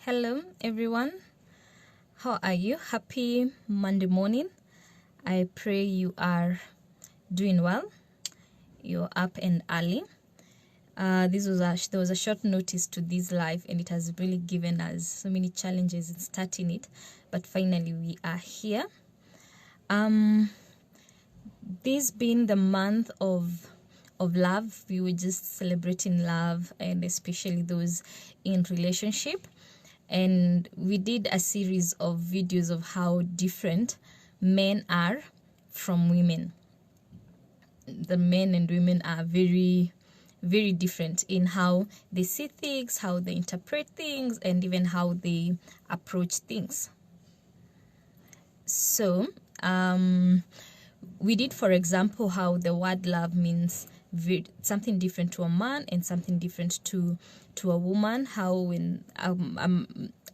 Hello everyone, how are you? Happy Monday morning. I pray you are doing well. You're up and early. There was a short notice to this live, and it has really given us so many challenges in starting it, but finally we are here. This being the month of love, we were just celebrating love, and especially those in relationship. And we did a series of videos of how different men are from women. The men and women are very, very different in how they see things, how they interpret things, and even how they approach things. So we did, for example, how the word love means something different to a man and something different to a woman. How when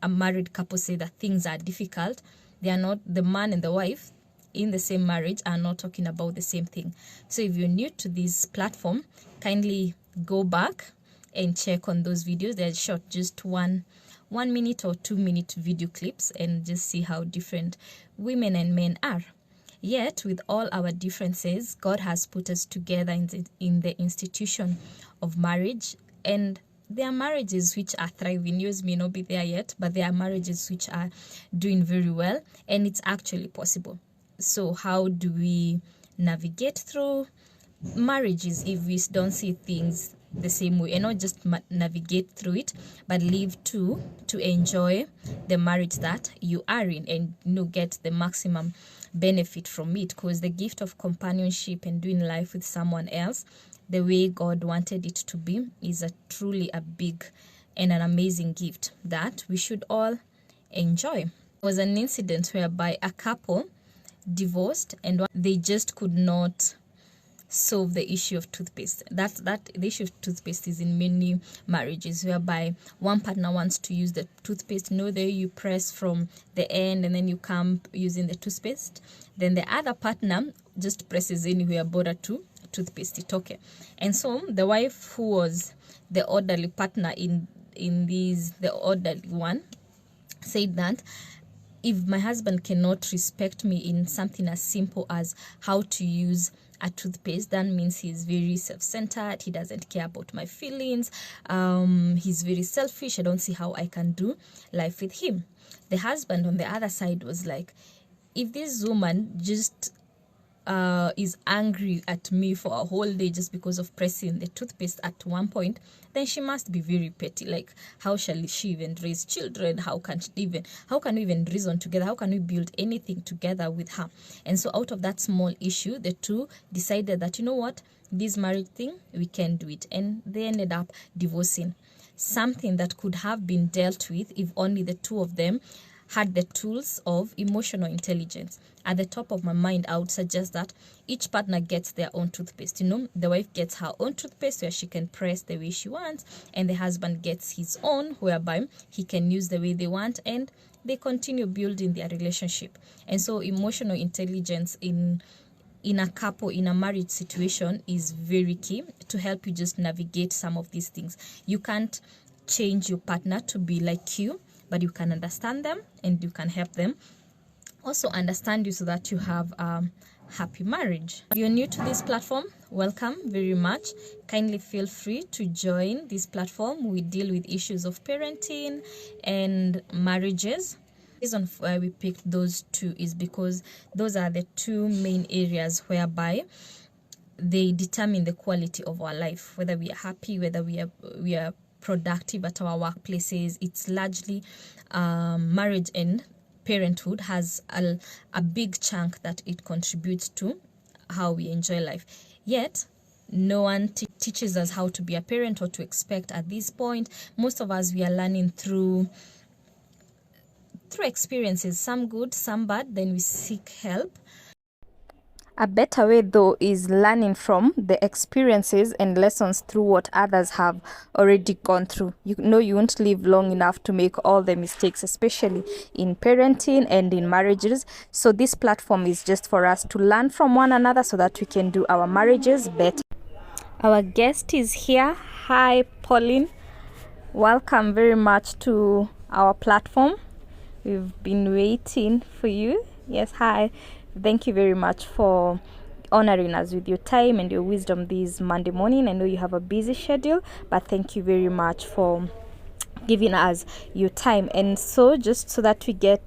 a married couple say that things are difficult, they are not, the man and the wife in the same marriage are not talking about the same thing. So if you're new to this platform, kindly go back and check on those videos. They're short, just one minute or 2 minute video clips, and just see how different women and men are. Yet, with all our differences, God has put us together in the institution of marriage, and there are marriages which are thriving. Yours may not be there yet, but there are marriages which are doing very well, and it's actually possible. So how do we navigate through marriages if we don't see things the same way, and not just navigate through it, but live to enjoy the marriage that you are in, and get the maximum benefit from it? Because the gift of companionship and doing life with someone else the way God wanted it to be is truly a big and an amazing gift that we should all enjoy. There was an incident whereby a couple divorced, and they just could not solve the issue of toothpaste. That the issue of toothpaste is in many marriages, whereby one partner wants to use the toothpaste. There you press from the end and then you come using the toothpaste. Then the other partner just presses anywhere border to toothpaste. It's okay. And so the wife, who was the orderly partner in the orderly one, said that if my husband cannot respect me in something as simple as how to use a toothpaste, that means he's very self-centered, he doesn't care about my feelings, he's very selfish, I don't see how I can do life with him. The husband on the other side was like, if this woman just is angry at me for a whole day just because of pressing the toothpaste at one point, then she must be very petty. Like, how shall she even raise children? How can we even reason together? How can we build anything together with her? And so out of that small issue, the two decided that, you know what, this marriage thing, we can do it. And they ended up divorcing. Something that could have been dealt with if only the two of them had the tools of emotional intelligence. At the top of my mind, I would suggest that each partner gets their own toothpaste. The wife gets her own toothpaste where she can press the way she wants, and the husband gets his own, whereby he can use the way they want, and they continue building their relationship. And so emotional intelligence in a couple, in a marriage situation, is very key to help you just navigate some of these things. You can't change your partner to be like you, but you can understand them and you can help them also understand you, so that you have a happy marriage. If you're new to this platform, welcome very much. Kindly feel free to join this platform. We deal with issues of parenting and marriages. The reason why we picked those two is because those are the two main areas whereby they determine the quality of our life, whether we are happy, whether we are productive at our workplaces. It's largely marriage and parenthood has a big chunk that it contributes to how we enjoy life. Yet no one teaches us how to be a parent or to expect at this point. Most of us, we are learning through experiences, some good, some bad, then we seek help. A better way, though, is learning from the experiences and lessons through what others have already gone through. You won't live long enough to make all the mistakes, especially in parenting and in marriages. So this platform is just for us to learn from one another so that we can do our marriages better. Our guest is here. Hi, Pauline. Welcome very much to our platform. We've been waiting for you. Yes, hi. Thank you very much for honoring us with your time and your wisdom this Monday morning. I know you have a busy schedule, but thank you very much for giving us your time. And so, just so that we get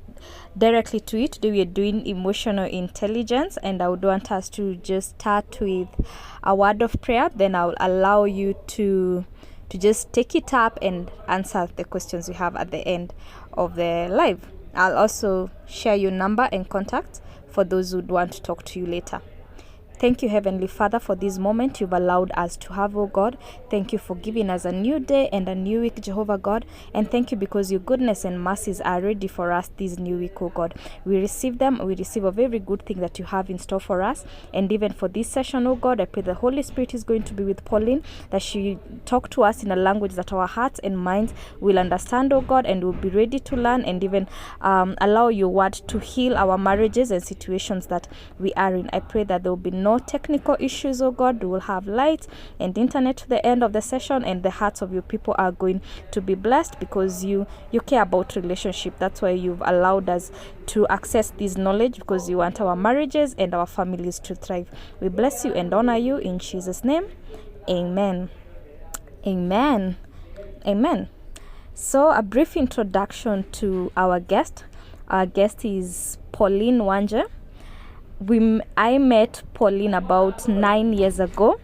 directly to it, today we are doing emotional intelligence, and I would want us to just start with a word of prayer. Then I'll allow you to just take it up and answer the questions you have at the end of the live. I'll also share your number and contact for those who would want to talk to you later. Thank you, Heavenly Father, for this moment you've allowed us to have, oh God. Thank you for giving us a new day and a new week, Jehovah God. And thank you because your goodness and mercies are ready for us this new week, oh God. We receive them. We receive a very good thing that you have in store for us. And even for this session, oh God, I pray the Holy Spirit is going to be with Pauline, that she talk to us in a language that our hearts and minds will understand, oh God, and will be ready to learn, and even allow your word to heal our marriages and situations that we are in. I pray that there will be no technical issues, oh God. We will have light and internet to the end of the session, and the hearts of your people are going to be blessed because you care about relationship. That's why you've allowed us to access this knowledge, because you want our marriages and our families to thrive. We bless you and honor you in Jesus' name. Amen. Amen. Amen. So, a brief introduction to our guest. Our guest is Pauline Wanje. I met Pauline about 9 years ago.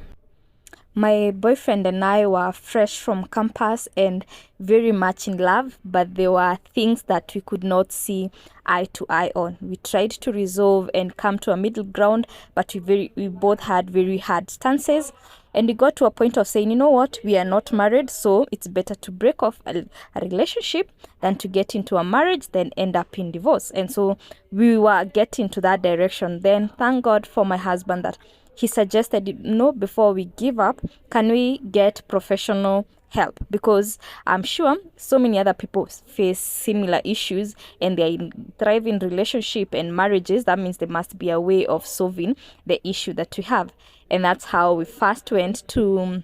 My boyfriend and I were fresh from campus and very much in love, but there were things that we could not see eye to eye on. We tried to resolve and come to a middle ground, but we both had very hard stances. And we got to a point of saying, you know what, we are not married, so it's better to break off a relationship than to get into a marriage, then end up in divorce. And so we were getting to that direction. Then thank God for my husband that he suggested, before we give up, can we get professional help? Because I'm sure so many other people face similar issues and they're in thriving relationship and marriages. That means there must be a way of solving the issue that we have. And that's how we first went to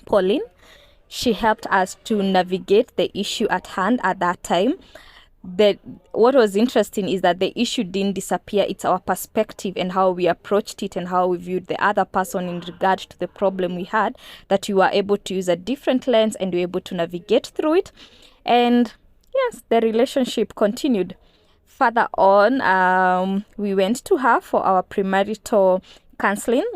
Pauline. She helped us to navigate the issue at hand at that time. What was interesting is that the issue didn't disappear. It's our perspective and how we approached it and how we viewed the other person in regard to the problem we had, that we were able to use a different lens and we were able to navigate through it. And yes, the relationship continued. Further on, we went to her for our premarital counseling.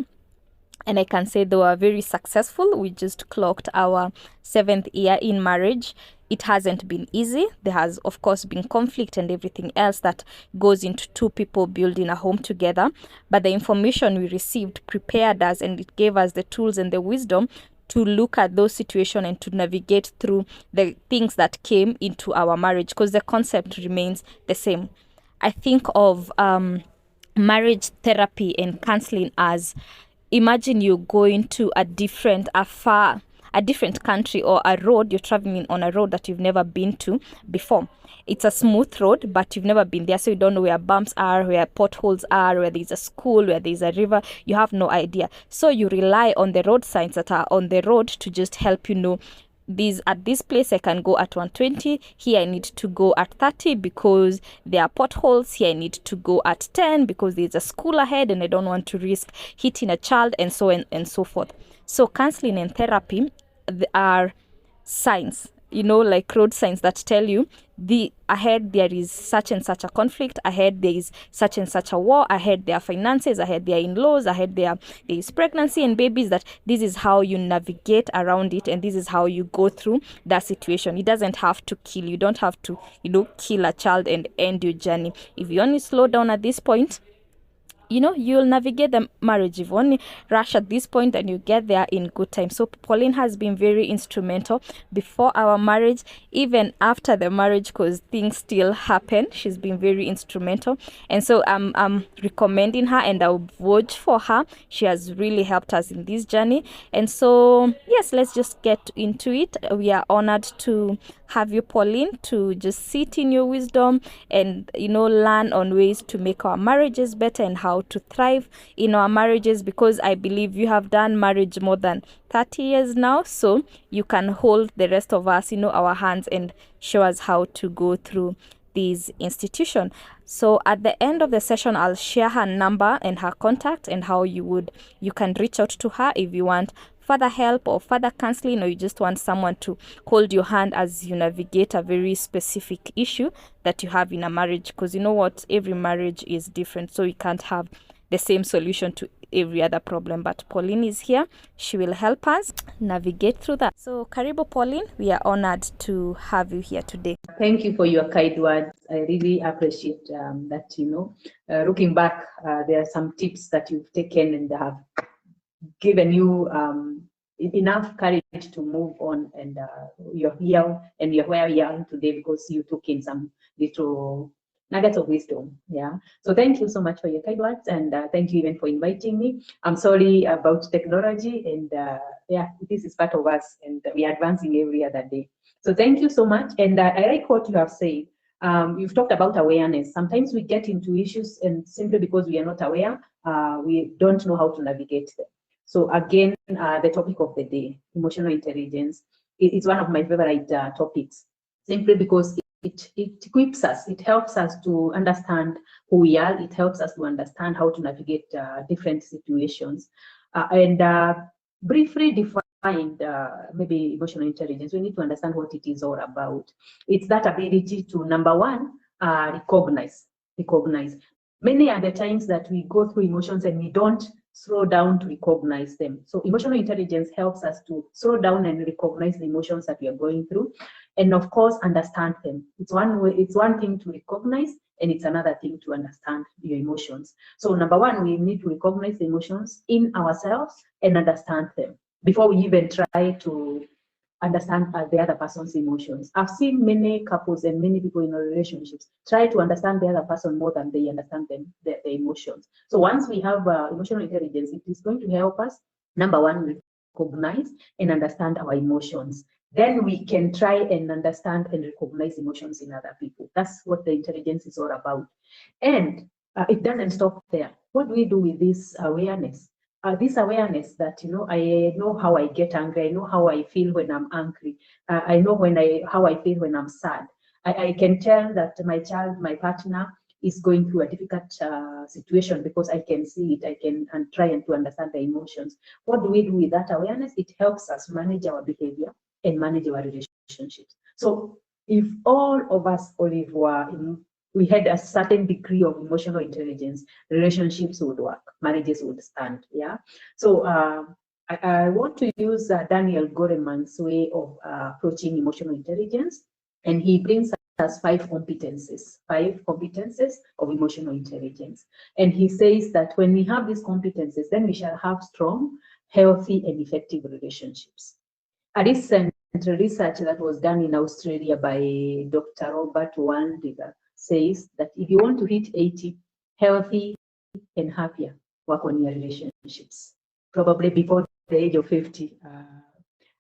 And I can say they were very successful. We just clocked our 7th year in marriage. It hasn't been easy. There has, of course, been conflict and everything else that goes into two people building a home together. But the information we received prepared us, and it gave us the tools and the wisdom to look at those situations and to navigate through the things that came into our marriage, because the concept remains the same. I think of marriage therapy and counseling as, imagine you going to a different country or a road. You're traveling on a road that you've never been to before. It's a smooth road, but you've never been there, so you don't know where bumps are, where potholes are, where there's a school, where there's a river. You have no idea. So you rely on the road signs that are on the road to just help you know, at this place I can go at 120, here I need to go at 30 because there are potholes, here I need to go at 10 because there's a school ahead and I don't want to risk hitting a child, and so on and so forth. So counseling and therapy are signs, like road signs that tell you ahead there is such and such a conflict, ahead there is such and such a war, ahead there are finances, ahead there are in-laws, ahead there is pregnancy and babies, that this is how you navigate around it and this is how you go through that situation. It doesn't have to kill you. You don't have to, kill a child and end your journey. If you only slow down at this point, you'll navigate the marriage. If you only rush at this point, and you get there in good time. So Pauline has been very instrumental before our marriage, even after the marriage, because things still happen. She's been very instrumental, and so I'm recommending her, and I'll vote for her. She has really helped us in this journey. And so yes, let's just get into it. We are honored to have you, Pauline, to just sit in your wisdom and, learn on ways to make our marriages better and how to thrive in our marriages, because I believe you have done marriage more than 30 years now, so you can hold the rest of us, our hands, and show us how to go through this institution. So at the end of the session, I'll share her number and her contact and how you can reach out to her if you want further help or further counseling, or you just want someone to hold your hand as you navigate a very specific issue that you have in a marriage. Because you know what, every marriage is different, so you can't have the same solution to every other problem. But Pauline is here. She will help us navigate through that. So karibu, Pauline. We are honored to have you here today. Thank you for your kind words. I really appreciate that, looking back, there are some tips that you've taken and have given you enough courage to move on, and you're here and you're where you are today because you took in some little nuggets of wisdom. Yeah. So thank you so much for your kind words, and thank you even for inviting me. I'm sorry about technology, and this is part of us, and we are advancing every other day. So thank you so much, and I like what you have said. You've talked about awareness. Sometimes we get into issues, and simply because we are not aware, we don't know how to navigate them. So again, the topic of the day, emotional intelligence, is one of my favorite topics, simply because it equips us, it helps us to understand who we are, it helps us to understand how to navigate different situations. And briefly defined, maybe emotional intelligence, we need to understand what it is all about. It's that ability to, number one, recognize. Many are the times that we go through emotions and we don't slow down to recognize them. So emotional intelligence helps us to slow down and recognize the emotions that we are going through, and of course understand them. It's one thing to recognize, and it's another thing to understand your emotions. So number one, we need to recognize the emotions in ourselves and understand them before we even try to understand the other person's emotions. I've seen many couples and many people in relationships try to understand the other person more than they understand their emotions. So once we have emotional intelligence, it is going to help us, number one, recognize and understand our emotions. Then we can try and understand and recognize emotions in other people. That's what the intelligence is all about. And it doesn't stop there. What do we do with this awareness? This awareness that, I know how I get angry, I know how I feel when I'm angry, I know how I feel when I'm sad. I can tell that my child, my partner, is going through a difficult situation because I can see it, I can try and to understand the emotions. What do we do with that awareness? It helps us manage our behavior and manage our relationships. So if all of us, Olive, we had a certain degree of emotional intelligence, relationships would work, marriages would stand. Yeah. So I want to use Daniel Goleman's way of approaching emotional intelligence, and he brings us 5 competencies of emotional intelligence. And he says that when we have these competencies, then we shall have strong, healthy, and effective relationships. A recent research that was done in Australia by Dr. Robert Wanje says that if you want to hit 80, healthy and happier, work on your relationships, probably before the age of 50.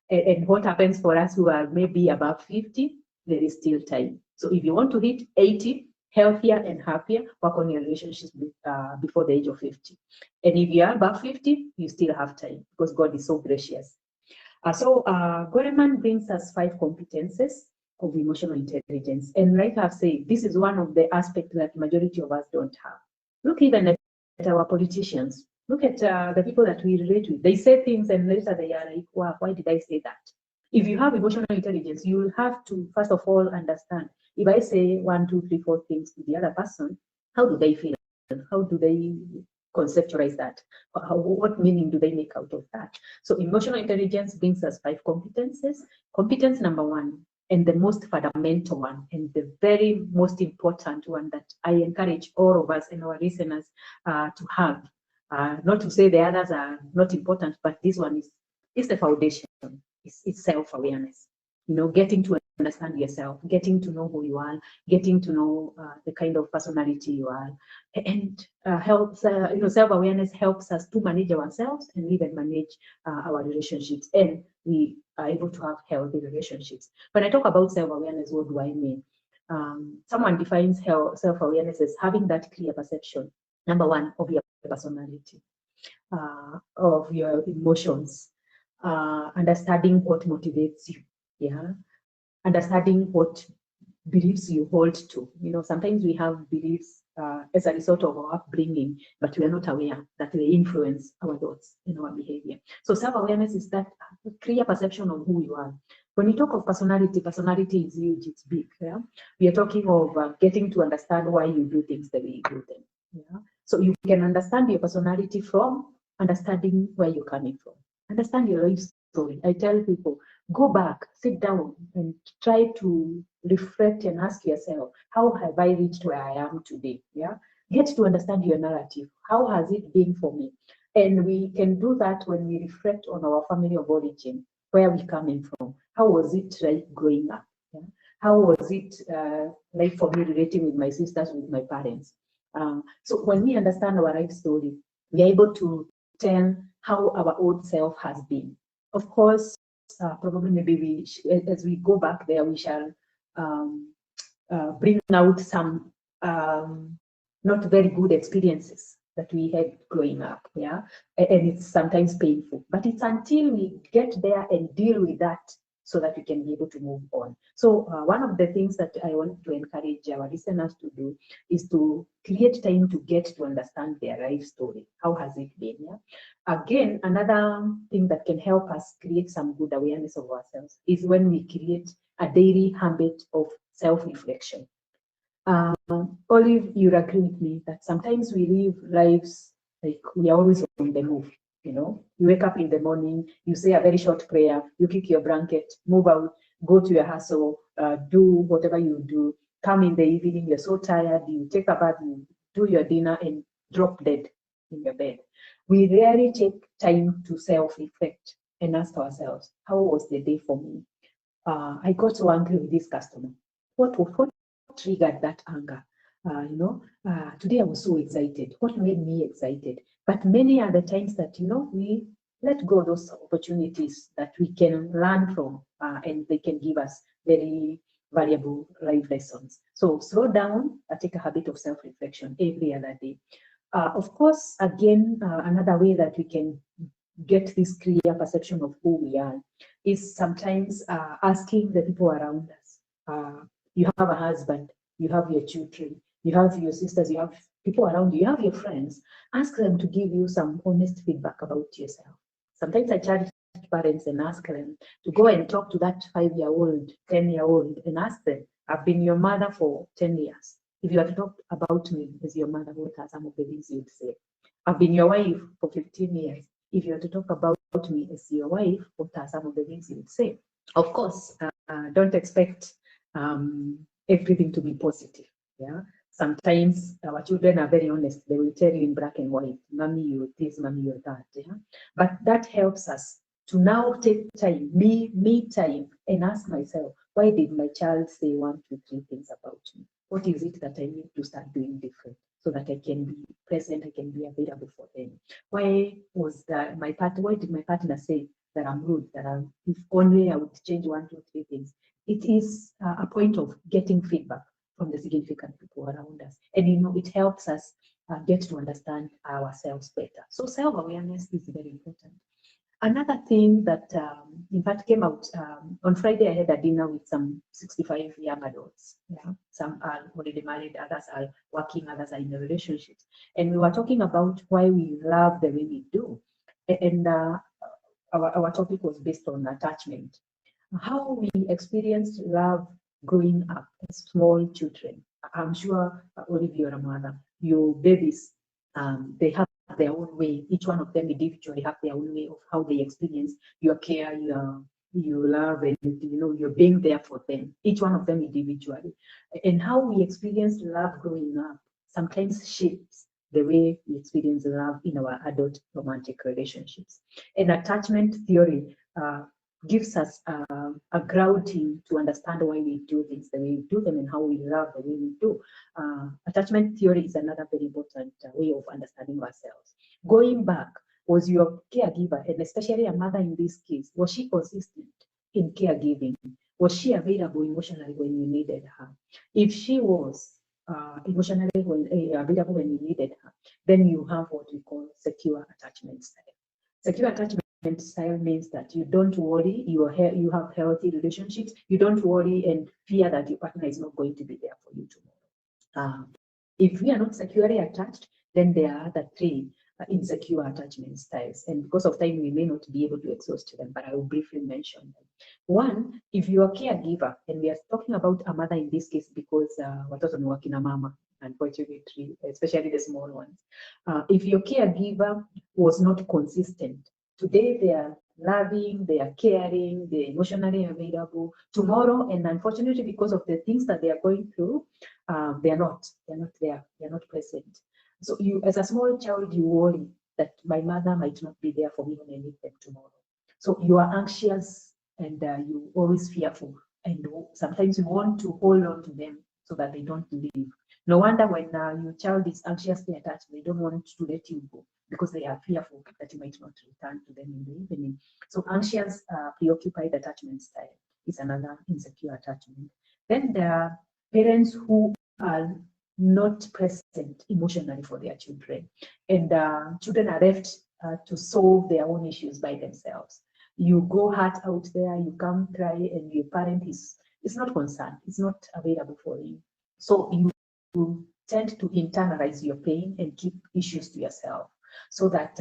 And what happens for us who are maybe above 50, there is still time. So if you want to hit 80, healthier and happier, work on your relationships before the age of 50. And if you are above 50, you still have time because God is so gracious. So Goleman brings us 5 competences of emotional intelligence. And like I've said, this is one of the aspects that majority of us don't have. Look even at our politicians. Look at the people that we relate with. They say things and later they are like, wow, why did I say that? If you have emotional intelligence, you will have to, first of all, understand. If I say 1, 2, 3, 4 things to the other person, how do they feel? How do they conceptualize that? What meaning do they make out of that? So emotional intelligence brings us 5 competences. Competence number 1, and the most fundamental one, and the very most important one that I encourage all of us and our listeners to have. Not to say the others are not important, but this one is the foundation. It's self-awareness. Getting to understand yourself, getting to know who you are, getting to know the kind of personality you are, and helps, self-awareness helps us to manage ourselves and even manage our relationships, and we are able to have healthy relationships. When I talk about self-awareness, what do I mean? Someone defines self-awareness as having that clear perception, number one, of your personality, of your emotions, understanding what motivates you, yeah, understanding what beliefs you hold to. Sometimes we have beliefs as a result of our upbringing, but we are not aware that they influence our thoughts and our behavior. So self-awareness is that clear perception of who you are. When we talk of personality, personality is huge, it's big. Yeah? We are talking of getting to understand why you do things the way you do them. Yeah? So you can understand your personality from understanding where you're coming from. Understand your life story. I tell people, go back, sit down, and try to reflect and ask yourself, how have I reached where I am today? Yeah, get to understand your narrative. How has it been for me? And we can do that when we reflect on our family of origin, where we coming from. How was it like growing up? Yeah? How was it like for me relating with my sisters, with my parents? So when we understand our life story, we are able to tell how our old self has been. Of course, probably maybe as we go back there, we shall bring out some not very good experiences that we had growing up, yeah, and it's sometimes painful, but it's until we get there and deal with that so that we can be able to move on. So one of the things that I want to encourage our listeners to do is to create time to get to understand their life story. How has it been? Yeah. Again, another thing that can help us create some good awareness of ourselves is when we create a daily habit of self-reflection. Olive, you'll agree with me that sometimes we live lives like we are always on the move. You wake up in the morning, you say a very short prayer, you kick your blanket, move out, go to your hustle, do whatever you do, come in the evening, you're so tired, you take a bath, you do your dinner and drop dead in your bed. We rarely take time to self-reflect and ask ourselves, how was the day for me? I got so angry with this customer. What triggered that anger? Today I was so excited. What made me excited? But many are the times that, we let go those opportunities that we can learn from, and they can give us very valuable life lessons. So slow down, take a habit of self-reflection every other day. Of course, again, another way that we can get this clear perception of who we are is sometimes asking the people around us. You have a husband, you have your children, you have your sisters, you have people around you, you have your friends. Ask them to give you some honest feedback about yourself. Sometimes I challenge parents and ask them to go and talk to that 5-year-old, 10-year-old and ask them, I've been your mother for 10 years. If you had to talk about me as your mother, what are some of the things you'd say? I've been your wife for 15 years. If you were to talk about me as your wife, what are some of the things you would say? Of course, don't expect everything to be positive. Yeah. Sometimes our children are very honest. They will tell you in black and white, mommy, you're this, mommy, you're that. Yeah. But that helps us to now take time, me time, and ask myself, why did my child say 1, 2, 3 things about me? What is it that I need to start doing different so that I can be present, I can be available for them? Why did my partner say that I'm rude, if only I would change 1, 2, 3 things? It is a point of getting feedback from the significant people around us. And it helps us get to understand ourselves better. So self-awareness is very important. Another thing that, in fact, came out on Friday, I had a dinner with some 65 young adults. Yeah, some are already married, others are working, others are in a relationship, and we were talking about why we love the way we do. And our topic was based on attachment, how we experienced love growing up as small children. I'm sure, Olivia, you're a mother. Your babies, they have their own way. Each one of them individually have their own way of how they experience your care, your love, and you're being there for them. Each one of them individually, and how we experience love growing up sometimes shapes the way we experience love in our adult romantic relationships. And attachment theory gives us a grounding to understand why we do things the way we do them and how we love the way we do. Attachment theory is another very important way of understanding ourselves. Going back, was your caregiver, and especially a mother in this case, was she consistent in caregiving? Was she available emotionally when you needed her? If she was emotionally available when you needed her, then you have what we call secure attachment style. Secure attachment style means that you don't worry, you have healthy relationships, you don't worry and fear that your partner is not going to be there for you tomorrow. If we are not securely attached, then there are the three insecure attachment styles. And because of time, we may not be able to exhaust them, but I will briefly mention them. One, if you are a caregiver, and we are talking about a mother in this case because watoto ni wakina mama, unfortunately, especially the small ones. If your caregiver was not consistent, today they are loving, they are caring, they're emotionally available. Tomorrow, and unfortunately, because of the things that they are going through, they're not there, they're not present. So you, as a small child, you worry that my mother might not be there for me when I need them tomorrow. So you are anxious and you always fearful, and sometimes you want to hold on to them so that they don't leave. No wonder when your child is anxiously attached, they don't want to let you go because they are fearful that you might not return to them in the evening. So anxious, preoccupied attachment style is another insecure attachment. Then there are parents who are not present emotionally for their children, and children are left to solve their own issues by themselves. You go hard out there, you come cry, and your parent is not concerned, it's not available for you. So you tend to internalize your pain and keep issues to yourself so that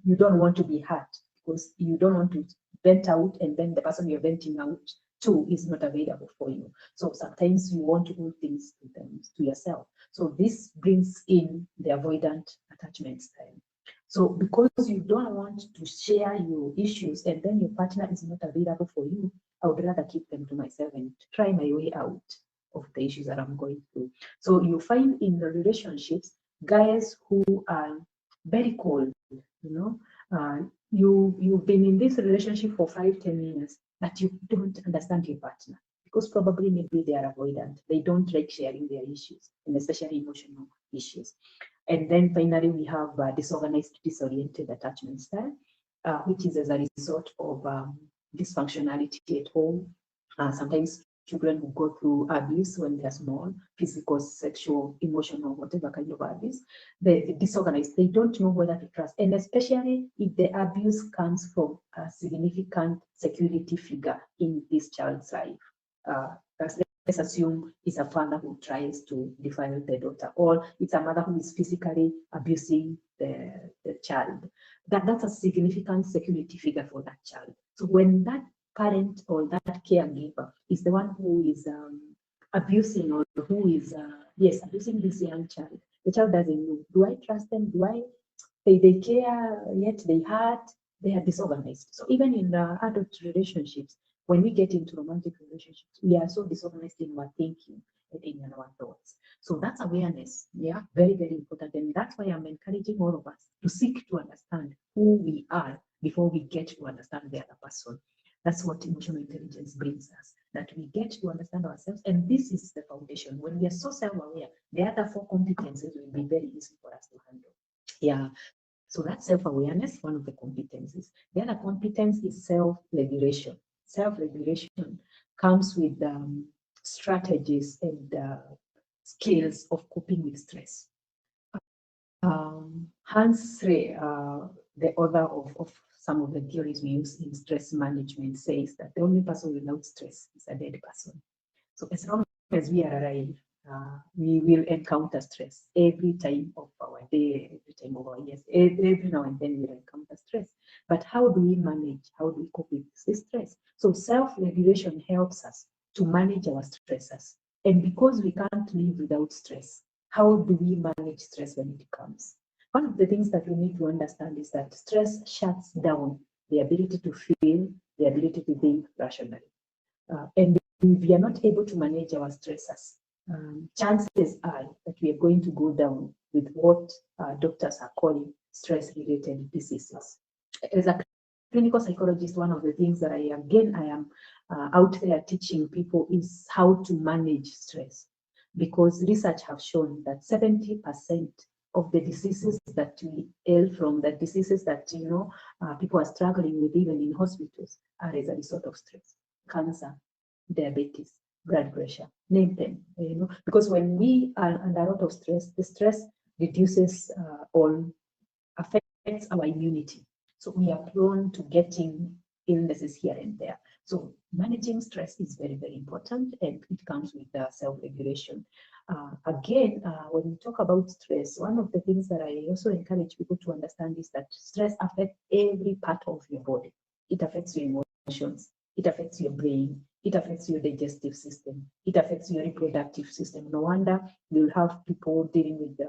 you don't want to be hurt because you don't want to vent out, and then the person you're venting out to is not available for you. So sometimes you want to hold things to yourself. So this brings in the avoidant attachment style. So because you don't want to share your issues and then your partner is not available for you, I would rather keep them to myself and try my way out of the issues that I'm going through. So you find in the relationships, guys who are very cold, you've been in this relationship for 5-10 years, but you don't understand your partner because probably maybe they are avoidant. They don't like sharing their issues, and especially emotional issues. And then finally, we have disorganized, disoriented attachment style, which is as a result of dysfunctionality at home. Sometimes children who go through abuse when they're small, physical, sexual, emotional, whatever kind of abuse, they're disorganized. They don't know whether to trust. And especially if the abuse comes from a significant security figure in this child's life. Let's assume it's a father who tries to defile the daughter, or it's a mother who is physically abusing the child. That's a significant security figure for that child. So when that parent or that caregiver is the one who is abusing, or who is abusing this young child, the child doesn't know, do I trust them? They care, yet they hurt, they are disorganized. So even in adult relationships, when we get into romantic relationships, we are so disorganized in our thinking and in our thoughts. So that's awareness, very, very important. And that's why I'm encouraging all of us to seek to understand who we are before we get to understand the other person. That's what emotional intelligence brings us, that we get to understand ourselves. And this is the foundation. When we are so self-aware, the other 4 competencies will be very easy for us to handle. So that's self-awareness, one of the competencies. The other competence is self-regulation. Self-regulation comes with strategies and skills of coping with stress. Hans Rey, the author of some of the theories we use in stress management, says that the only person without stress is a dead person. So as long as we are alive, we will encounter stress every time of our day, every time of our years, every now and then we will encounter stress. But how do we manage? How do we cope with this stress? So self-regulation helps us to manage our stressors. And because we can't live without stress, how do we manage stress when it comes? One of the things that we need to understand is that stress shuts down the ability to feel, the ability to think rationally. And if we are not able to manage our stressors, chances are that we are going to go down with what doctors are calling stress-related diseases. As a clinical psychologist, one of the things that I am out there teaching people is how to manage stress, because research have shown that 70% of the diseases that we hail from, the diseases that people are struggling with even in hospitals, are as a result of stress. Cancer, diabetes, blood pressure, name them. Because when we are under a lot of stress, the stress reduces or affects our immunity. So we are prone to getting illnesses here and there. So managing stress is very, very important, and it comes with self-regulation. Again, when we talk about stress, one of the things that I also encourage people to understand is that stress affects every part of your body. It affects your emotions, it affects your brain, it affects your digestive system, it affects your reproductive system. No wonder you'll have people dealing with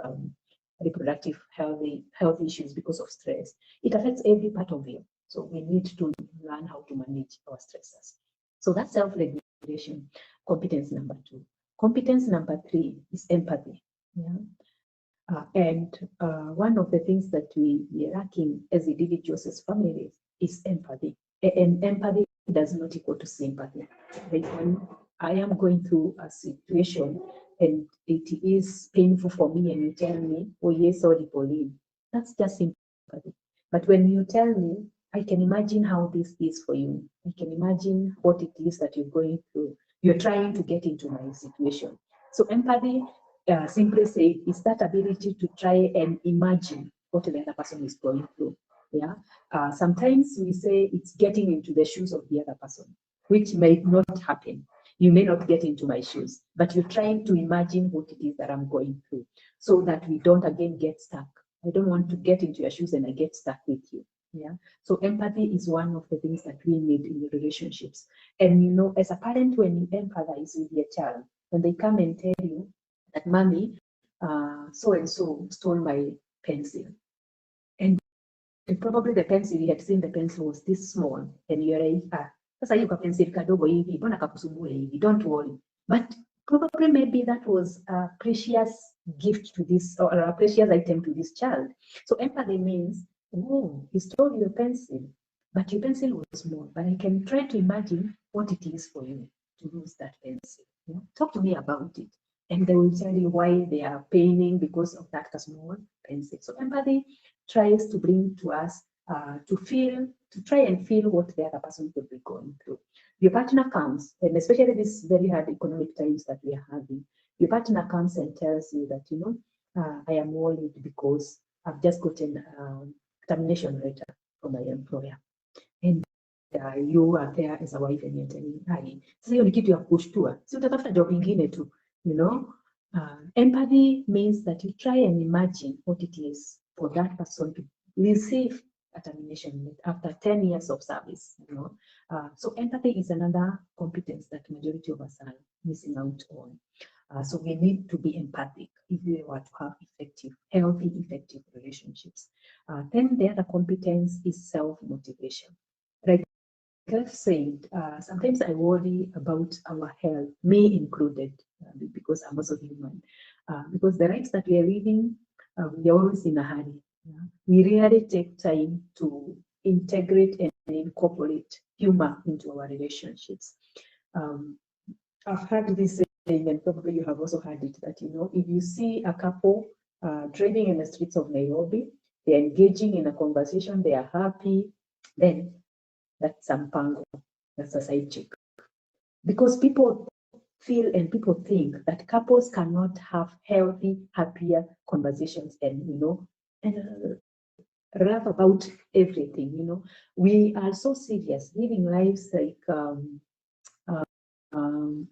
reproductive health issues because of stress. It affects every part of you. So we need to learn how to manage our stressors. So that's self-regulation, competence number 2. Competence number 3 is empathy. Yeah. One of the things that we are lacking as individuals, as families, is empathy. And empathy does not equal to sympathy. Like when I am going through a situation and it is painful for me, and you tell me, oh yes, sorry, Pauline, that's just sympathy. But when you tell me, I can imagine how this is for you. I can imagine what it is that you're going through. You're trying to get into my situation. So empathy, simply said, is that ability to try and imagine what the other person is going through. Yeah. Sometimes we say it's getting into the shoes of the other person, which may not happen. You may not get into my shoes, but you're trying to imagine what it is that I'm going through, so that we don't again get stuck. I don't want to get into your shoes and I get stuck with you. Yeah. So empathy is one of the things that we need in relationships. And as a parent, when you empathize with your child, when they come and tell you that, mommy, so and so stole my pencil, and probably the pencil, you had seen the pencil was this small, and you're like, sasa hiyo pencil kadogo hivi, mbona kakusumbua hivi? Don't worry. But probably maybe that was a precious gift to this, or a precious item to this child. So empathy means, oh, he stole your pencil, but your pencil was small. But I can try to imagine what it is for you to lose that pencil. Talk to me about it. And they will tell you why they are paining because of that small pencil. So empathy tries to bring to us to try and feel what the other person could be going through. Your partner comes, and especially these very hard economic times that we are having, your partner comes and tells you that, I am worried because I've just gotten a termination letter from my employer. And you are there as a wife and you're telling me, sasa hiyo ni kitu ya kushtua, si utatafuta job ingine tu, empathy means that you try and imagine what it is for that person to receive a termination after 10 years of service. So empathy is another competence that majority of us are missing out on. So we need to be empathic if we want to have healthy, effective relationships. Then the other competence is self-motivation. Like I've said, sometimes I worry about our health, me included, because I'm also human. Because the lives that we are living, we are always in a hurry. We rarely take time to integrate and incorporate humor into our relationships. I've heard this saying, and probably you have also heard it, that if you see a couple driving in the streets of Nairobi, they're engaging in a conversation, they are happy, then that's some pango, that's a side chick. Because people feel and people think that couples cannot have healthy, happier conversations and laugh about everything. We are so serious, living lives like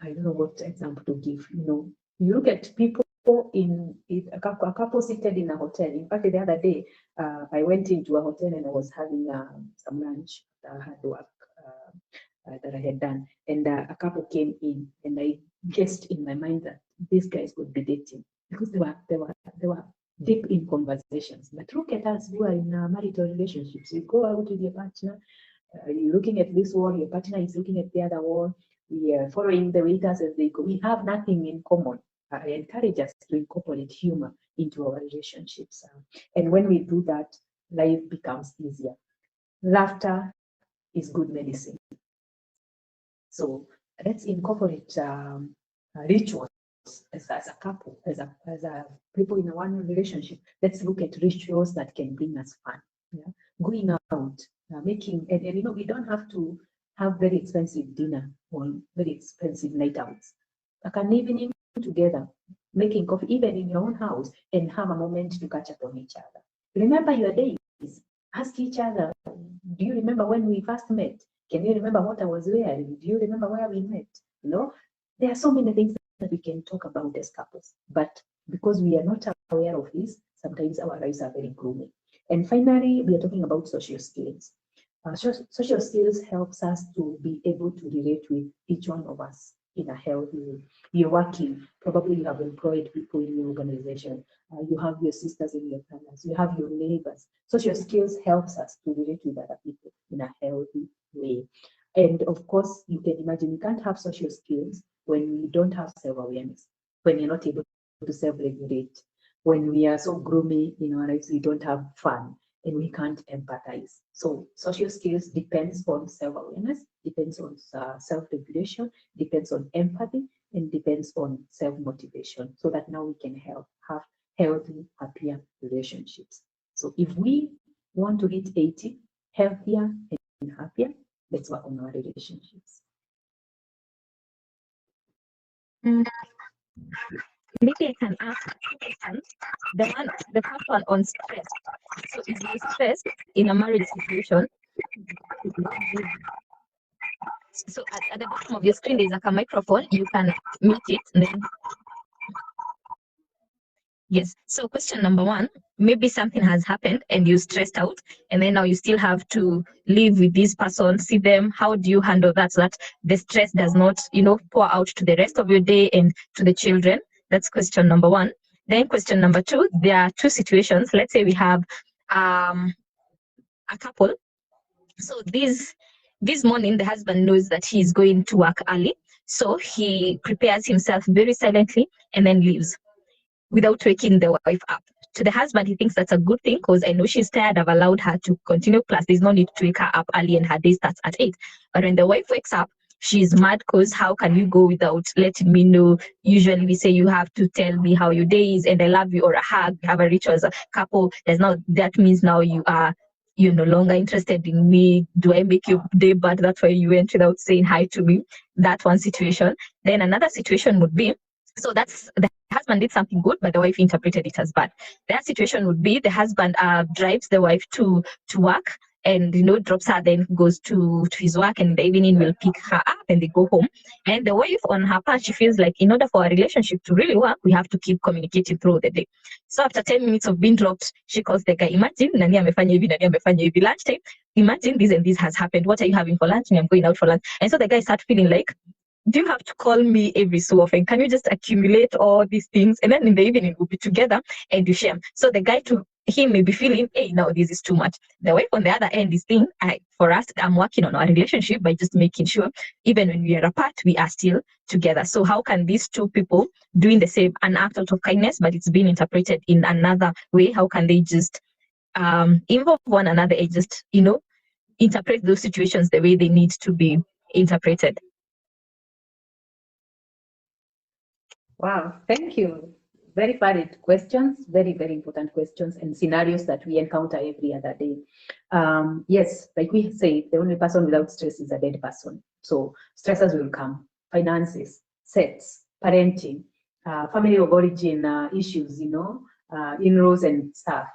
I don't know what example to give. You look at people in a couple seated in a hotel. In fact, the other day, I went into a hotel and I was having some lunch that I had work that I had done, and a couple came in, and I guessed in my mind that these guys would be dating because they were deep in conversations. But look at us who are in marital relationships. You go out with your partner, you're looking at this wall, your partner is looking at the other wall. We are following the waiters as they go. We have nothing in common. I encourage us to incorporate humor into our relationships. And when we do that, life becomes easier. Laughter is good medicine. So let's incorporate rituals as a couple, as a people in one relationship. Let's look at rituals that can bring us fun. Yeah? Going out, making, and you know, we don't have to have very expensive dinner or very expensive night outs. Like an evening together, making coffee, even in your own house, and have a moment to catch up on each other. Remember your days. Ask each other, do you remember when we first met? Can you remember what I was wearing? Do you remember where we met? You know, there are so many things that we can talk about as couples, but because we are not aware of this, sometimes our lives are very gloomy. And finally, we are talking about social skills. Social skills helps us to be able to relate with each one of us in a healthy way. You're working, probably you have employed people in your organization, you have your sisters and your brothers, you have your neighbors. Social skills helps us to relate with other people in a healthy way. And of course, you can imagine you can't have social skills when you don't have self-awareness, when you're not able to self-regulate, when we are so gloomy in our lives, we don't have fun and we can't empathize. So social skills depends on self-awareness, depends on self-regulation, depends on empathy, and depends on self-motivation, so that now we can have healthy, happier relationships. So if we want to hit 80, healthier and happier, let's work on our relationships. Maybe I can ask two questions. The first one on stress. So is there stress in a marriage situation? So at the bottom of your screen there's like a microphone. You can mute it. And then yes. So question number one, maybe something has happened and you stressed out, and then now you still have to live with this person, see them. How do you handle that so that the stress does not, pour out to the rest of your day and to the children? That's question number one. Then question number two, there are two situations. Let's say we have a couple. So this morning the husband knows that he's going to work early. So he prepares himself very silently and then leaves without waking the wife up. To the husband, he thinks that's a good thing because I know she's tired. I've allowed her to continue class. There's no need to wake her up early and her day starts at 8. But when the wife wakes up, she's mad because how can you go without letting me know? Usually we say you have to tell me how your day is and I love you, or a hug. We have a ritual as a couple. That means now you're no longer interested in me. Do I make your day bad? That's why you went without saying hi to me. That's one situation. Then another situation would be, so that's the husband did something good, but the wife interpreted it as bad. That situation would be the husband drives the wife to work and drops her, then goes to his work, and in the evening will pick her up and they go home. And the wife on her part, she feels like in order for our relationship to really work, we have to keep communicating through the day. So after 10 minutes of being dropped, she calls the guy, imagine nani amefanya hivi lunchtime, imagine this and this has happened, what are you having for lunch? I'm going out for lunch. And so the guy starts feeling like, do you have to call me every so often? Can you just accumulate all these things? And then in the evening, we'll be together and you share. So the guy to him may be feeling, hey, no, this is too much. The wife on the other end is saying, for us, I'm working on our relationship by just making sure, even when we are apart, we are still together. So how can these two people doing the same, an act out of kindness, but it's being interpreted in another way? How can they just involve one another and just, interpret those situations the way they need to be interpreted? Wow, thank you. Very valid questions, very, very important questions and scenarios that we encounter every other day. Yes, like we say, the only person without stress is a dead person. So stressors will come, finances, sets, parenting, family of origin issues, in-laws and stuff,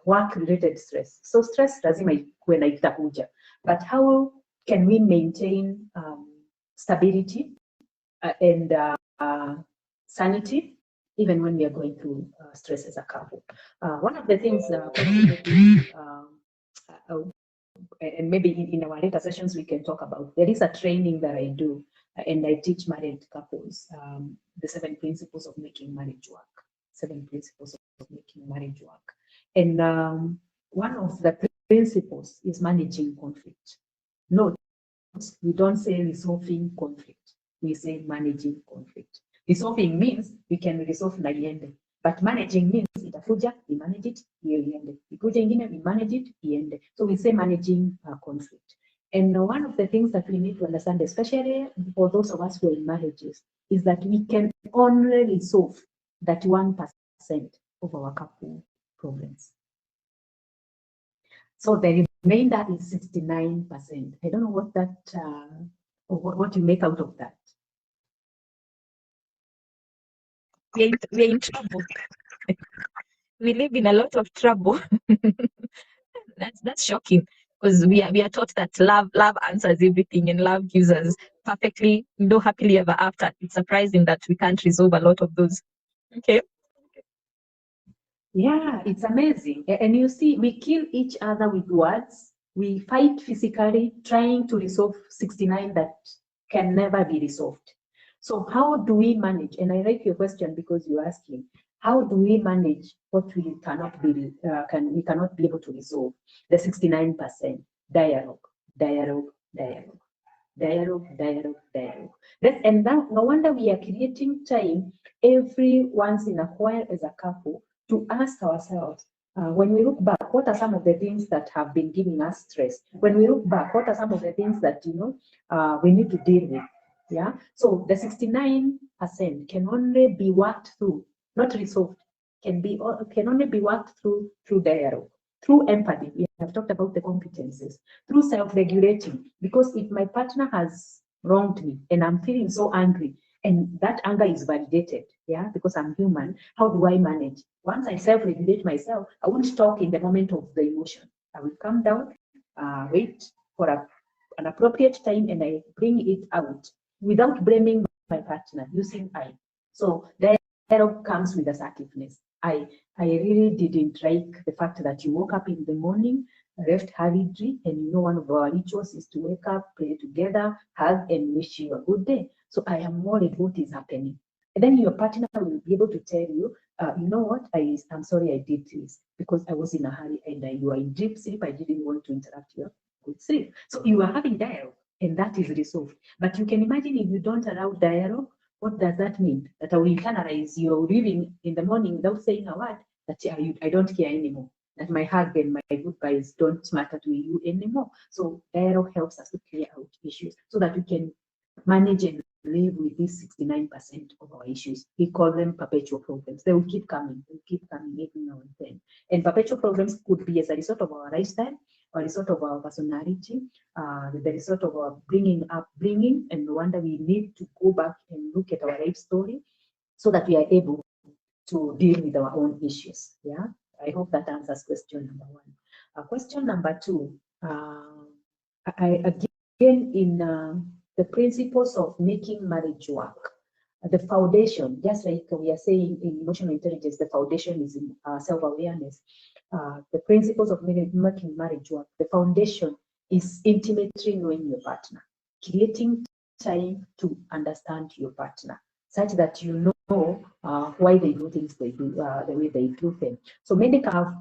work-related stress. So stress lazima ikuwe na itakuja. But how can we maintain stability and sanity, even when we are going through stress as a couple? One of the things, and maybe in our later sessions we can talk about, there is a training that I do, and I teach married couples the 7 principles of making marriage work. 7 principles of making marriage work. And one of the principles is managing conflict. Note, we don't say resolving conflict, we say managing conflict. Resolving means we can resolve na iende, but managing means itakuja, we manage it, hiyo iende. Ikuja ingine, we manage it, iende. So we say managing conflict. And one of the things that we need to understand, especially for those of us who are in marriages, is that we can only resolve that 1% of our couple problems. So the remainder is 69%. I don't know what that, what you make out of that. We're in trouble. We live in a lot of trouble. That's shocking, because we are taught that love answers everything, and love gives us perfectly happily ever after. It's surprising that we can't resolve a lot of those. Okay. Yeah, it's amazing. And you see, we kill each other with words. We fight physically, trying to resolve 69 that can never be resolved. So how do we manage? And I like your question because you're asking, how do we manage what we cannot be able to resolve? The 69%. Dialogue, dialogue, dialogue, dialogue, dialogue, dialogue. And now, no wonder we are creating time every once in a while as a couple to ask ourselves, when we look back, what are some of the things that have been giving us stress? When we look back, what are some of the things that we need to deal with? Yeah. So the 69% can only be worked through, not resolved. Can only be worked through dialogue, through empathy. We have talked about the competencies, through self-regulating. Because if my partner has wronged me and I'm feeling so angry, and that anger is validated, yeah, because I'm human, how do I manage? Once I self-regulate myself, I won't talk in the moment of the emotion. I will calm down, wait for an appropriate time, and I bring it out without blaming my partner, using I. So dialogue comes with assertiveness. I really didn't like the fact that you woke up in the morning, left hurriedly, and one of our rituals is to wake up, pray together, hug, and wish you a good day. So I am worried what is happening. And then your partner will be able to tell you, you know what, I'm sorry I did this because I was in a hurry and you are in deep sleep. I didn't want to interrupt your good sleep. So you are having dialogue, and that is resolved. But you can imagine if you don't allow dialogue, what does that mean? That I will internalize you're leaving in the morning without saying a word, that I don't care anymore, that my hug and my goodbyes don't matter to you anymore. So dialogue helps us to clear out issues so that we can manage and live with these 69% of our issues. We call them perpetual problems. They will keep coming. They will keep coming every now and then. And perpetual problems could be as a result of our lifestyle, or a result of our personality, the result of our bringing, and no wonder we need to go back and look at our life story so that we are able to deal with our own issues. Yeah, I hope that answers question number one. Question number two, again in the principles of making marriage work. The foundation, just like we are saying in emotional intelligence, the foundation is in self-awareness. The principles of making marriage work, the foundation is intimately knowing your partner, creating time to understand your partner, such that you know why they do things they do, the way they do them. So many have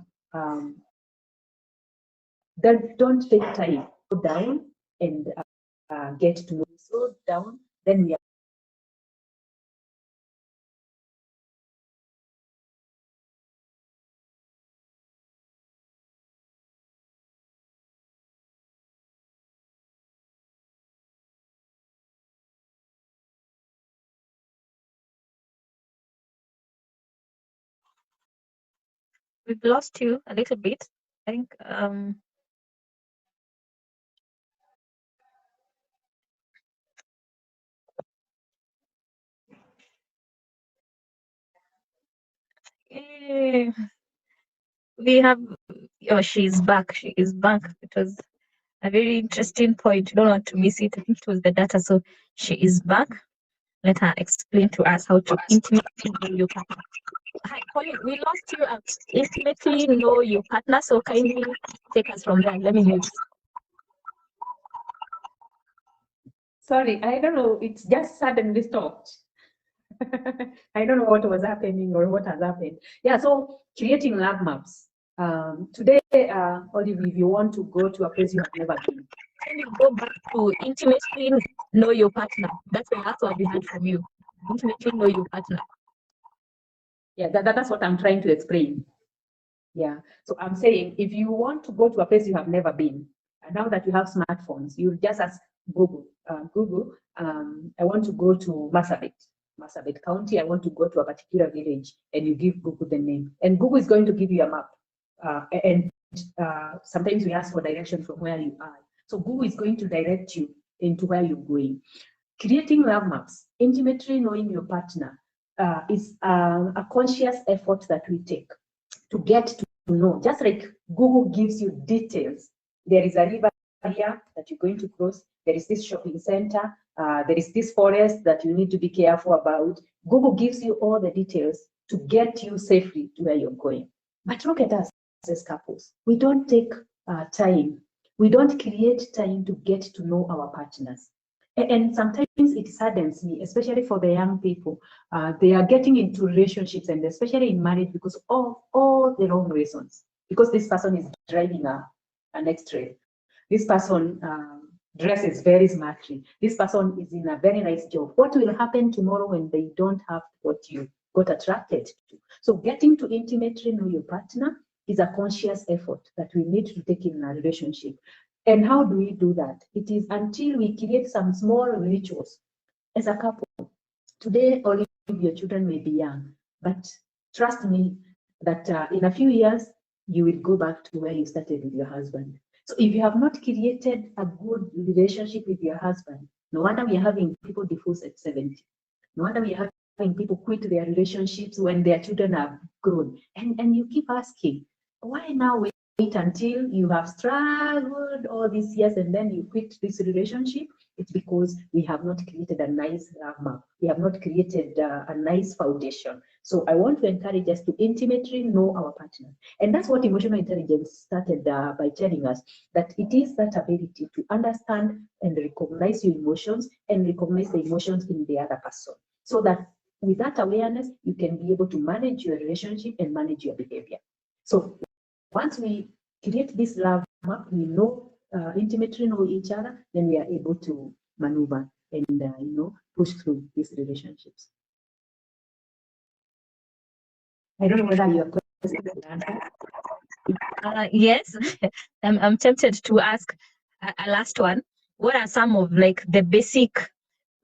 that don't take time to go down and get to know. Slow down, then we are. We've lost you a little bit. I think eh, we have. Oh, she's back. She is back. It was a very interesting point. You don't want to miss it. I think it was the data. So she is back. Let her explain to us how to intimately know your partner. Hi, Pauline, we lost you at intimately know your partner. So kindly take us from there. Let me mute. Sorry, I don't know. It's just suddenly stopped. I don't know what was happening or what has happened. Yeah, so creating love maps. Today, Olive, if you want to go to a place you have never been, Can you go back to intimately know your partner? That's the last one we heard from you. Intimately know your partner. Yeah, that's what I'm trying to explain. Yeah, so I'm saying if you want to go to a place you have never been, And now that you have smartphones, you just ask Google, Google, I want to go to Marsabit County. I want to go to a particular village, and you give Google the name, and Google is going to give you a map. And sometimes we ask for direction from where you are. So Google is going to direct you into where you're going. Creating love maps, intimately knowing your partner, is a conscious effort that we take to get to know. Just like Google gives you details, there is a river here that you're going to cross, there is this shopping center, there is this forest that you need to be careful about. Google gives you all the details to get you safely to where you're going. But look at us as couples. We don't take time. We don't create time to get to know our partners. And sometimes it saddens me, especially for the young people. They are getting into relationships, and especially in marriage, because of all the wrong reasons. Because this person is driving an X-ray. This person dresses very smartly. This person is in a very nice job. What will happen tomorrow when they don't have what you got attracted to? So getting to intimately know your partner is a conscious effort that we need to take in a relationship. And how do we do that? It is until we create some small rituals as a couple. Today, all of your children may be young, but trust me that in a few years, you will go back to where you started with your husband. So if you have not created a good relationship with your husband, no wonder we are having people divorce at 70. No wonder we are having people quit their relationships when their children have grown. And you keep asking, why now wait until you have struggled all these years and then you quit this relationship? It's because we have not created a nice map. We have not created a nice foundation. So I want to encourage us to intimately know our partner. And that's what emotional intelligence started by telling us, that it is that ability to understand and recognize your emotions and recognize the emotions in the other person. So that with that awareness, you can be able to manage your relationship and manage your behavior. So once we create this love map, we know intimately know each other, then we are able to maneuver and push through these relationships. I don't know whether your question is answered. Yes, I'm tempted to ask a last one. What are some of like the basic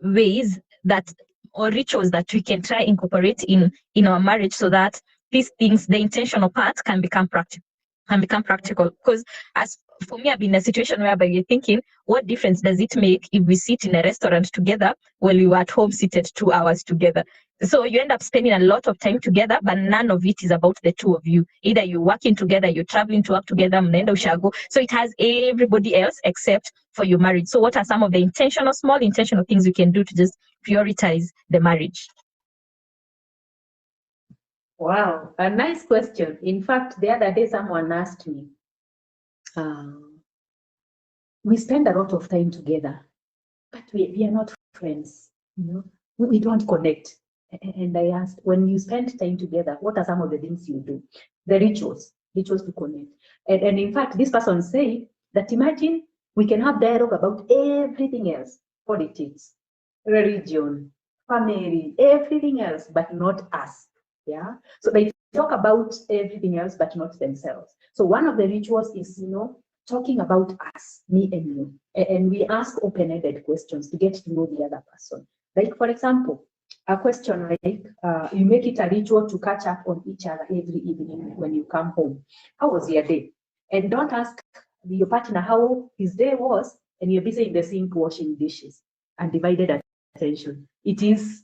ways that or rituals that we can try incorporate in our marriage so that these things, the intentional part, can become practical? Because as for me, I've been in a situation whereby you're thinking, what difference does it make if we sit in a restaurant together while we were at home seated 2 hours together? So you end up spending a lot of time together, but none of it is about the two of you. Either you're working together, you're traveling to work together, mnaenda ushago. So it has everybody else except for your marriage. So what are some of the small intentional things you can do to just prioritize the marriage? Wow, a nice question. In fact, the other day someone asked me, we spend a lot of time together, but we are not friends, we don't connect. And I asked, when you spend time together, what are some of the things you do? The rituals to connect. And in fact, this person said that imagine we can have dialogue about everything else, politics, religion, family, everything else, but not us. Yeah. So they talk about everything else, but not themselves. So one of the rituals is, talking about us, me and you. And we ask open-ended questions to get to know the other person. Like, for example, a question like, you make it a ritual to catch up on each other every evening when you come home. How was your day? And don't ask your partner how his day was, and you're busy in the sink washing dishes. Undivided attention. It is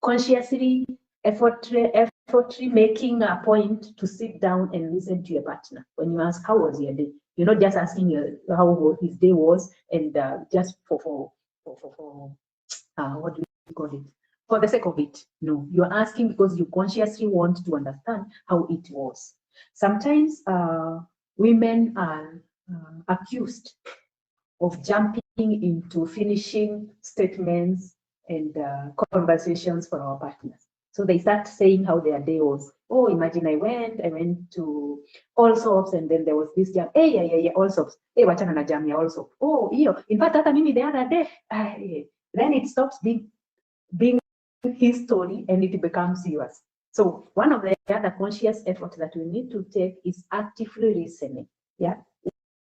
consciously, effortfully making a point to sit down and listen to your partner. When you ask, how was your day? You're not just asking how his day was and just for what do you call it? For the sake of it. No, you're asking because you consciously want to understand how it was. Sometimes women are accused of jumping into finishing statements and conversations for our partners. So they start saying how their day was. Oh, imagine I went to All Soaps, and then there was this jam. Hey, yeah, All Soaps. Hey, wachana na jam ya All Soaps. Oh, in fact, hata mimi the other day. Then it stops being his story and it becomes yours. So one of the other conscious efforts that we need to take is actively listening. Yeah.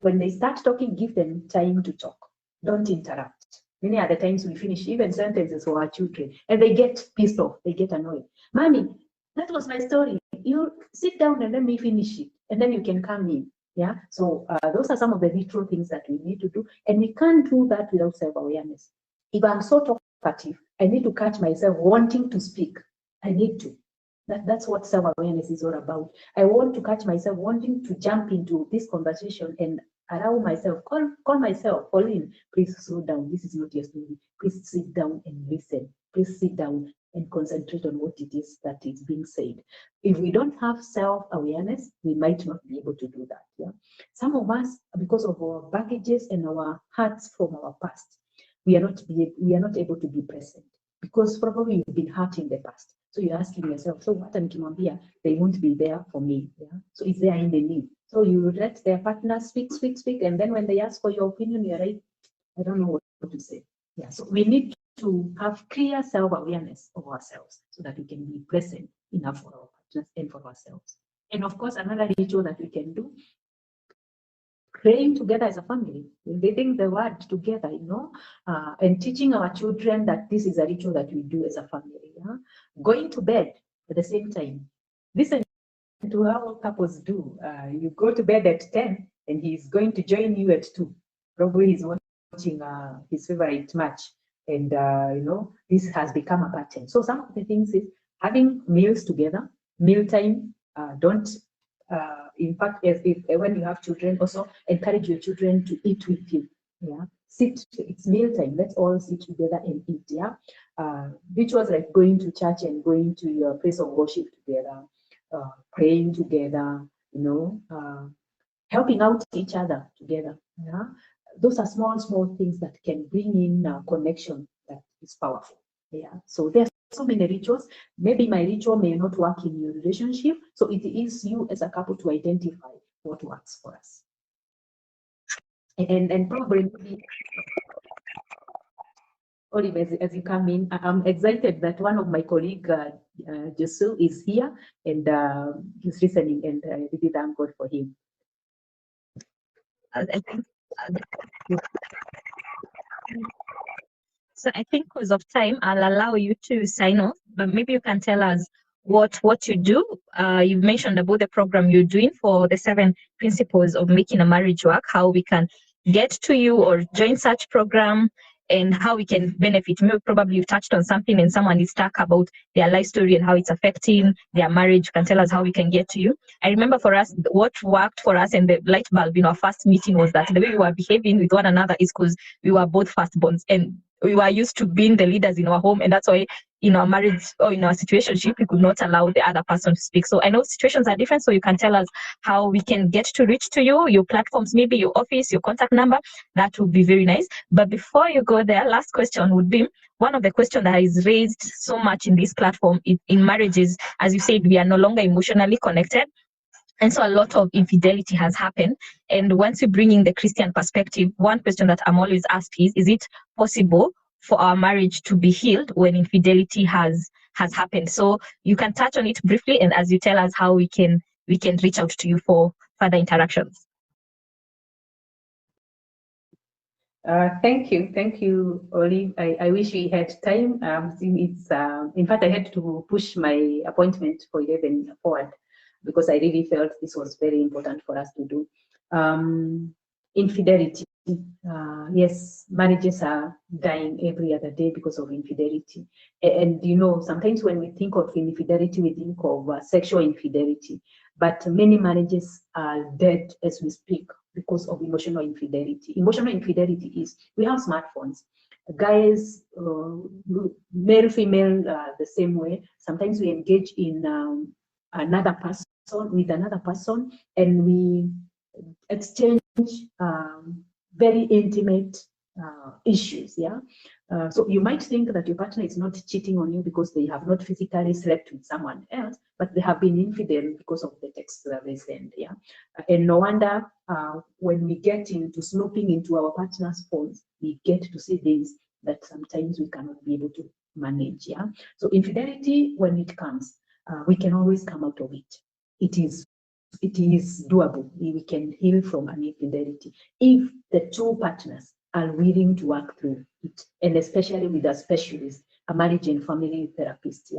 when they start talking, give them time to talk. Don't interrupt. Many other times we finish even sentences for our children and they get pissed off, they get annoyed. Mommy, that was my story. You sit down and let me finish it, and then you can come in. Yeah. So those are some of the little things that we need to do, and we can't do that without self-awareness. If I'm so talkative, I need to catch myself wanting to speak. I need to. That's what self-awareness is all about. I want to catch myself wanting to jump into this conversation and allow myself, call myself, Pauline, please slow down. This is not your story. Please sit down and listen. Please sit down and concentrate on what it is that is being said. If we don't have self-awareness, we might not be able to do that. Yeah. Some of us, because of our baggages and our hurts from our past, we are not able to be present because probably you've been hurt in the past. So you're asking yourself, so what nikimwambia, they won't be there for me. Yeah. So it's there in the need. So you let their partner speak, and then when they ask for your opinion, you're like, I don't know what to say. Yeah. So we need to have clear self-awareness of ourselves so that we can be present enough for our partners and for ourselves. And of course, another ritual that we can do, praying together as a family, reading the word together, and teaching our children that this is a ritual that we do as a family. Yeah? Going to bed at the same time. Listen to how couples do. You go to bed at 10 and he's going to join you at 2. Probably he's watching his favorite match. And, this has become a pattern. So some of the things is having meals together, mealtime. Don't, in fact, when you have children, also encourage your children to eat with you. Yeah, it's mealtime. Let's all sit together and eat. Yeah, rituals like going to church and going to your place of worship together, praying together. Helping out each other together. Yeah, those are small things that can bring in a connection that is powerful. Yeah, so there's so many rituals. Maybe my ritual may not work in your relationship, so it is you as a couple to identify what works for us. And probably, Olive, as you come in, I'm excited that one of my colleagues, Jesu, is here and he's listening, and I really thank God for him. I think so. I think because of time, I'll allow you to sign off, but maybe you can tell us what you do. You've mentioned about the program you're doing for the 7 principles of making a marriage work, how we can get to you or join such program, and how we can benefit. Maybe probably you've touched on something and someone is stuck about their life story and how it's affecting their marriage. You can tell us how we can get to you. I remember for us, what worked for us and the light bulb in our first meeting was that the way we were behaving with one another is because we were both firstborns and we were used to being the leaders in our home, and that's why in our marriage or in our situationship, we could not allow the other person to speak. So I know situations are different, so you can tell us how we can get to reach to you, your platforms, maybe your office, your contact number. That would be very nice. But before you go there, last question would be, one of the questions that is raised so much in this platform in marriages, as you said, we are no longer emotionally connected. And so a lot of infidelity has happened. And once you bring in the Christian perspective, one question that I'm always asked is it possible for our marriage to be healed when infidelity has happened? So you can touch on it briefly, and as you tell us how we can reach out to you for further interactions. Thank you, Olive. I wish we had time. In fact, I had to push my appointment for 11 forward because I really felt this was very important for us to do. Infidelity. Yes, marriages are dying every other day because of infidelity. And sometimes when we think of infidelity, we think of sexual infidelity, but many marriages are dead as we speak because of emotional infidelity. Emotional infidelity is, we have smartphones. Guys, male, female, the same way. Sometimes we engage in another person, and we exchange very intimate issues. Yeah. So you might think that your partner is not cheating on you because they have not physically slept with someone else, but they have been infidel because of the text that they send. Yeah. And no wonder when we get into snooping into our partner's phones, we get to see things that sometimes we cannot be able to manage. Yeah. So infidelity, when it comes, we can always come out of it. It is it is doable. We can heal from an infidelity if the two partners are willing to work through it, and especially with a specialist, a marriage and family therapist,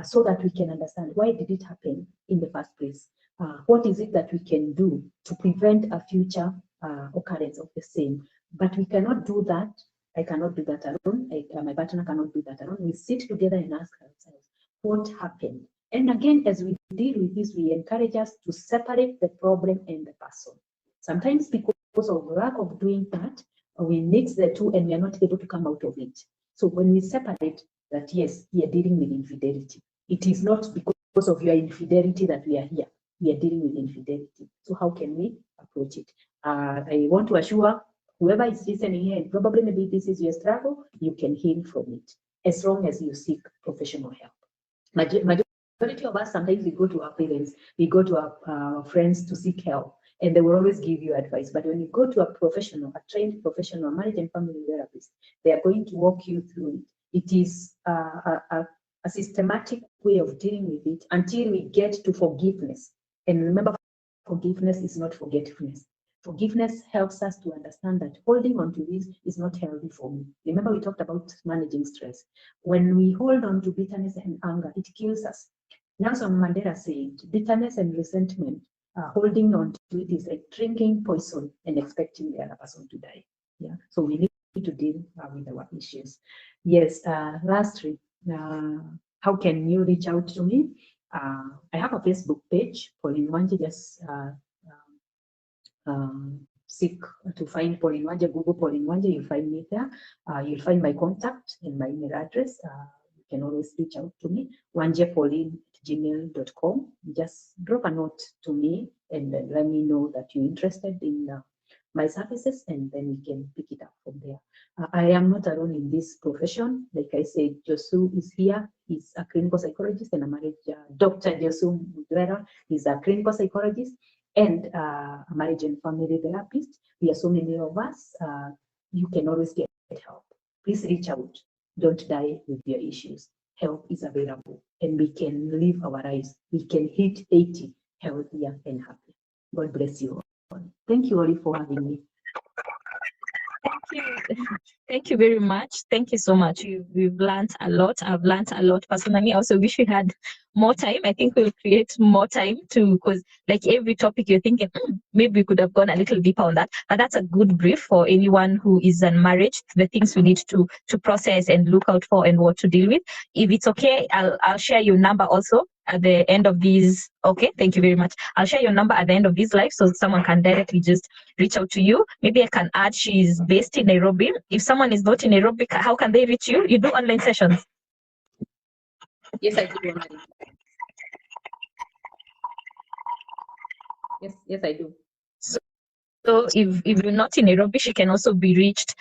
so that we can understand why did it happen in the first place. What is it that we can do to prevent a future occurrence of the same? But we cannot do that. I cannot do that alone. My partner cannot do that alone. We sit together and ask ourselves, what happened? And again, as we deal with this, we encourage us to separate the problem and the person. Sometimes because of lack of doing that, we mix the two and we are not able to come out of it. So when we separate that, yes, we are dealing with infidelity. It is not because of your infidelity that we are here. We are dealing with infidelity. So how can we approach it? I want to assure whoever is listening here, and probably maybe this is your struggle, you can heal from it as long as you seek professional help. Majority of us, sometimes we go to our parents, we go to our friends to seek help, and they will always give you advice. But when you go to a professional, a trained professional, marriage and family therapist, they are going to walk you through it. It is a systematic way of dealing with it until we get to forgiveness. And remember, forgiveness is not forgetfulness. Forgiveness helps us to understand that holding on to this is not healthy for me. Remember, we talked about managing stress. When we hold on to bitterness and anger, it kills us. Nelson Mandela said, bitterness and resentment, holding on to it is like drinking poison and expecting the other person to die. Yeah, so we need to deal with our issues. Yes, lastly, how can you reach out to me? I have a Facebook page, Pauline Wanje. Just seek to find Pauline Wanje, Google Pauline Wanje, you'll find me there. You'll find my contact and my email address. You can always reach out to me, wanjepauline@gmail.com. Just drop a note to me and then let me know that you're interested in my services, and then we can pick it up from there. I am not alone in this profession. Like I said, Josu is here. He's a clinical psychologist and a marriage. Dr. Josu Mudwera is a clinical psychologist and a marriage and family therapist. We are so many of us. You can always get help. Please reach out. Don't die with your issues. Help is available, and we can live our lives. We can hit 80 healthier and happier. God bless you all. Thank you, Oli, for having me. Thank you very much. Thank you so much. We've learned a lot. I've learned a lot personally. I also wish we had more time. I think we'll create more time because like every topic you're thinking, maybe we could have gone a little deeper on that. But that's a good brief for anyone who is unmarried, the things we need to process and look out for and what to deal with. If it's okay, I'll share your number also at the end of these. Okay, thank you very much. I'll share your number at the end of this live so someone can directly just reach out to you. Maybe I can add she's based in Nairobi. If someone is not in Nairobi, how can they reach you? You do online sessions? Yes, I do online. Yes, I do. So if you're not in Nairobi, she can also be reached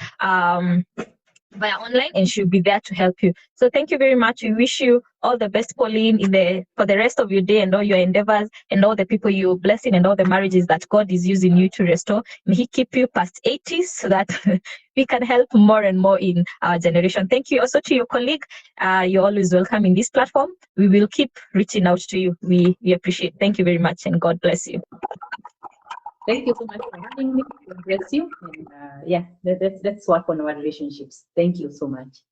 via online, and she'll be there to help you. So thank you very much. We wish you all the best, Pauline, for the rest of your day and all your endeavors and all the people you're blessing and all the marriages that God is using you to restore. May He keep you past 80 so that we can help more and more in our generation. Thank you also to your colleague. You're always welcome in this platform. We will keep reaching out to you. We appreciate. Thank you very much, and God bless you. Thank you so much for having me. God bless you. And yeah, let's work on our relationships. Thank you so much.